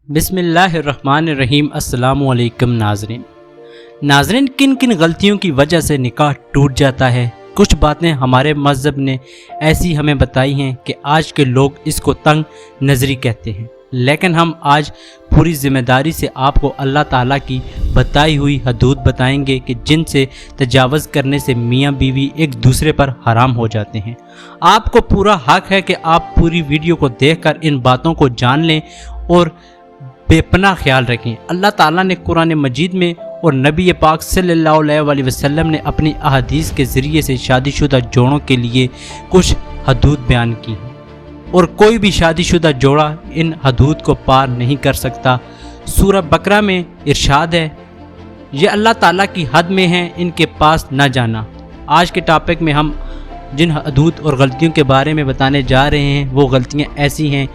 بسم اللہ الرحمن الرحیم۔ السلام علیکم ناظرین، کن کن غلطیوں کی وجہ سے نکاح ٹوٹ جاتا ہے؟ کچھ باتیں ہمارے مذہب نے ایسی ہمیں بتائی ہیں کہ آج کے لوگ اس کو تنگ نظری کہتے ہیں، لیکن ہم آج پوری ذمہ داری سے آپ کو اللہ تعالیٰ کی بتائی ہوئی حدود بتائیں گے کہ جن سے تجاوز کرنے سے میاں بیوی ایک دوسرے پر حرام ہو جاتے ہیں۔ آپ کو پورا حق ہے کہ آپ پوری ویڈیو کو دیکھ کر ان باتوں کو جان لیں اور بے پناہ خیال رکھیں۔ اللہ تعالیٰ نے قرآن مجید میں اور نبی پاک صلی اللہ علیہ وسلم نے اپنی احادیث کے ذریعے سے شادی شدہ جوڑوں کے لیے کچھ حدود بیان کی ہیں، اور کوئی بھی شادی شدہ جوڑا ان حدود کو پار نہیں کر سکتا۔ سورہ بقرہ میں ارشاد ہے، یہ اللہ تعالیٰ کی حد میں ہیں، ان کے پاس نہ جانا۔ آج کے ٹاپک میں ہم جن حدود اور غلطیوں کے بارے میں بتانے جا رہے ہیں وہ غلطیاں ایسی ہیں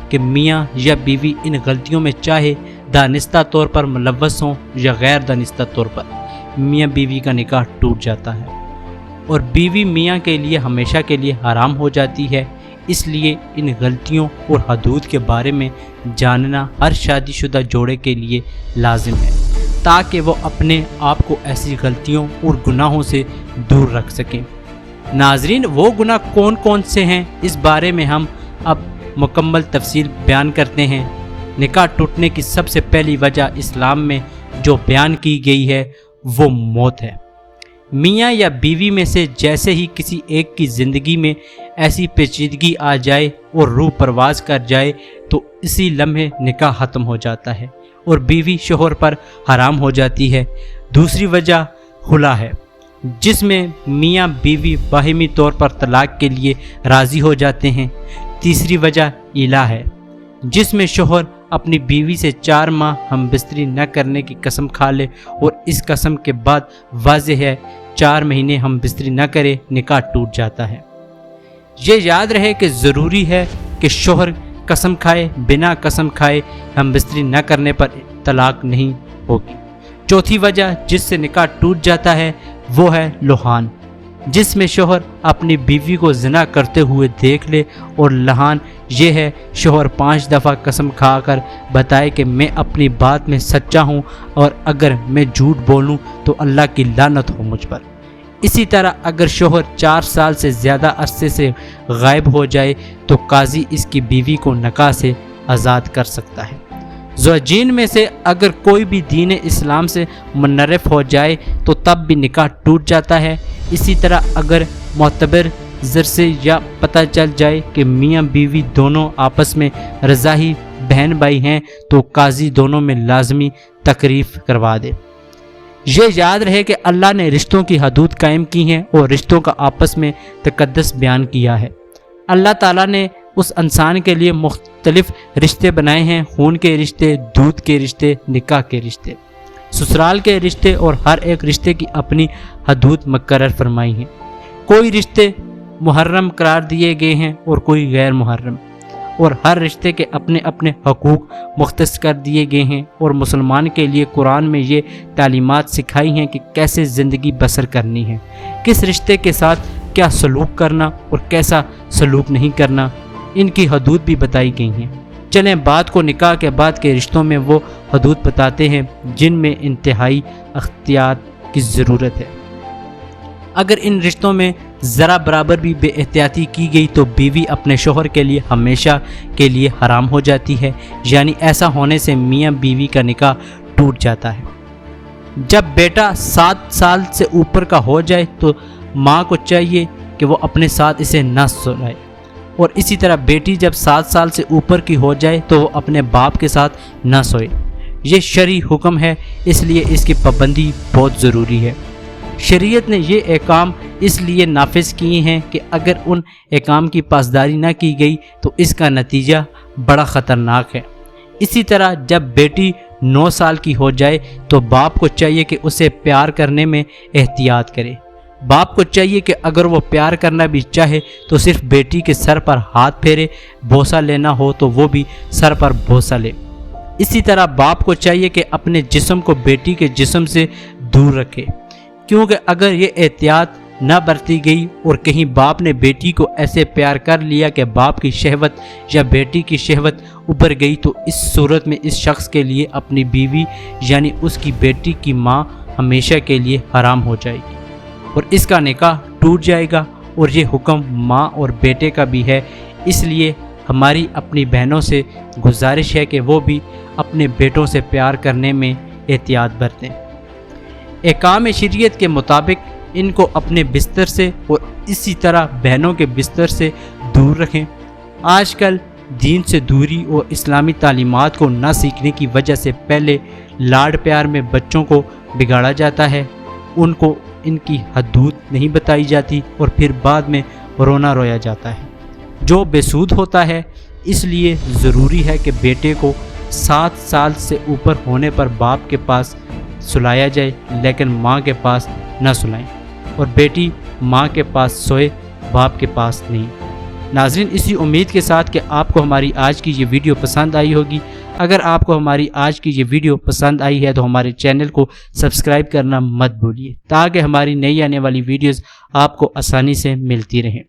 کہ میاں یا بیوی ان غلطیوں میں چاہے دانستہ طور پر ملوث ہوں یا غیر دانستہ طور پر، میاں بیوی کا نکاح ٹوٹ جاتا ہے اور بیوی میاں کے لیے ہمیشہ کے لیے حرام ہو جاتی ہے۔ اس لیے ان غلطیوں اور حدود کے بارے میں جاننا ہر شادی شدہ جوڑے کے لیے لازم ہے، تاکہ وہ اپنے آپ کو ایسی غلطیوں اور گناہوں سے دور رکھ سکیں۔ ناظرین، وہ گناہ کون کون سے ہیں، اس بارے میں ہم اب مکمل تفصیل بیان کرتے ہیں۔ نکاح ٹوٹنے کی سب سے پہلی وجہ اسلام میں جو بیان کی گئی ہے وہ موت ہے۔ میاں یا بیوی میں سے جیسے ہی کسی ایک کی زندگی میں ایسی پیچیدگی آ جائے اور روح پرواز کر جائے تو اسی لمحے نکاح ختم ہو جاتا ہے اور بیوی شوہر پر حرام ہو جاتی ہے۔ دوسری وجہ خلا ہے، جس میں میاں بیوی باہمی طور پر طلاق کے لیے راضی ہو جاتے ہیں۔ تیسری وجہ ایلا ہے، جس میں شوہر اپنی بیوی سے 4 ماہ ہم بستری نہ کرنے کی قسم کھا لے اور اس قسم کے بعد واضح ہے 4 مہینے ہم بستری نہ کرے، نکاح ٹوٹ جاتا ہے۔ یہ یاد رہے کہ ضروری ہے کہ شوہر قسم کھائے، بنا قسم کھائے ہم بستری نہ کرنے پر طلاق نہیں ہوگی۔ چوتھی وجہ جس سے نکاح ٹوٹ جاتا ہے وہ ہے لوہان، جس میں شوہر اپنی بیوی کو زنا کرتے ہوئے دیکھ لے، اور لہان یہ ہے شوہر 5 دفعہ قسم کھا کر بتائے کہ میں اپنی بات میں سچا ہوں اور اگر میں جھوٹ بولوں تو اللہ کی لعنت ہو مجھ پر۔ اسی طرح اگر شوہر 4 سال سے زیادہ عرصے سے غائب ہو جائے تو قاضی اس کی بیوی کو نکاح سے آزاد کر سکتا ہے۔ زوجین میں سے اگر کوئی بھی دین اسلام سے منحرف ہو جائے تو تب بھی نکاح ٹوٹ جاتا ہے۔ اسی طرح اگر معتبر ذرائع یا پتہ چل جائے کہ میاں بیوی دونوں آپس میں رضاعی بہن بھائی ہیں تو قاضی دونوں میں لازمی تقریر کروا دے۔ یہ یاد رہے کہ اللہ نے رشتوں کی حدود قائم کی ہیں اور رشتوں کا آپس میں تقدس بیان کیا ہے۔ اللہ تعالیٰ نے اس انسان کے لیے مختلف رشتے بنائے ہیں، خون کے رشتے، دودھ کے رشتے، نکاح کے رشتے، سسرال کے رشتے، اور ہر ایک رشتے کی اپنی حدود مقرر فرمائی ہیں۔ کوئی رشتے محرم قرار دیے گئے ہیں اور کوئی غیر محرم، اور ہر رشتے کے اپنے اپنے حقوق مختص کر دیے گئے ہیں، اور مسلمان کے لیے قرآن میں یہ تعلیمات سکھائی ہیں کہ کیسے زندگی بسر کرنی ہے، کس رشتے کے ساتھ کیا سلوک کرنا اور کیسا سلوک نہیں کرنا، ان کی حدود بھی بتائی گئی ہیں۔ چلیں بات کو نکاح کے بعد کے رشتوں میں وہ حدود بتاتے ہیں جن میں انتہائی احتیاط کی ضرورت ہے۔ اگر ان رشتوں میں ذرا برابر بھی بے احتیاطی کی گئی تو بیوی اپنے شوہر کے لیے ہمیشہ کے لیے حرام ہو جاتی ہے، یعنی ایسا ہونے سے میاں بیوی کا نکاح ٹوٹ جاتا ہے۔ جب بیٹا 7 سال سے اوپر کا ہو جائے تو ماں کو چاہیے کہ وہ اپنے ساتھ اسے نہ سلائے، اور اسی طرح بیٹی جب 7 سال سے اوپر کی ہو جائے تو وہ اپنے باپ کے ساتھ نہ سوئے۔ یہ شرعی حکم ہے، اس لیے اس کی پابندی بہت ضروری ہے۔ شریعت نے یہ احکام اس لیے نافذ کیے ہیں کہ اگر ان احکام کی پاسداری نہ کی گئی تو اس کا نتیجہ بڑا خطرناک ہے۔ اسی طرح جب بیٹی 9 سال کی ہو جائے تو باپ کو چاہیے کہ اسے پیار کرنے میں احتیاط کرے۔ باپ کو چاہیے کہ اگر وہ پیار کرنا بھی چاہے تو صرف بیٹی کے سر پر ہاتھ پھیرے، بوسہ لینا ہو تو وہ بھی سر پر بوسہ لے۔ اسی طرح باپ کو چاہیے کہ اپنے جسم کو بیٹی کے جسم سے دور رکھے، کیونکہ اگر یہ احتیاط نہ برتی گئی اور کہیں باپ نے بیٹی کو ایسے پیار کر لیا کہ باپ کی شہوت یا بیٹی کی شہوت ابھر گئی، تو اس صورت میں اس شخص کے لیے اپنی بیوی یعنی اس کی بیٹی کی ماں ہمیشہ کے لیے حرام ہو جائے گی اور اس کا نکاح ٹوٹ جائے گا۔ اور یہ حکم ماں اور بیٹے کا بھی ہے، اس لیے ہماری اپنی بہنوں سے گزارش ہے کہ وہ بھی اپنے بیٹوں سے پیار کرنے میں احتیاط برتیں۔ احکام شریعت کے مطابق ان کو اپنے بستر سے اور اسی طرح بہنوں کے بستر سے دور رکھیں۔ آج کل دین سے دوری اور اسلامی تعلیمات کو نہ سیکھنے کی وجہ سے پہلے لاڈ پیار میں بچوں کو بگاڑا جاتا ہے، ان کو ان کی حدود نہیں بتائی جاتی اور پھر بعد میں رونا رویا جاتا ہے، جو بے سود ہوتا ہے۔ اس لیے ضروری ہے کہ بیٹے کو 7 سال سے اوپر ہونے پر باپ کے پاس سلایا جائے، لیکن ماں کے پاس نہ سلائیں، اور بیٹی ماں کے پاس سوئے، باپ کے پاس نہیں۔ ناظرین، اسی امید کے ساتھ کہ آپ کو ہماری آج کی یہ ویڈیو پسند آئی ہوگی۔ اگر آپ کو ہماری آج کی یہ ویڈیو پسند آئی ہے تو ہمارے چینل کو سبسکرائب کرنا مت بھولیے، تاکہ ہماری نئی آنے والی ویڈیوز آپ کو آسانی سے ملتی رہیں۔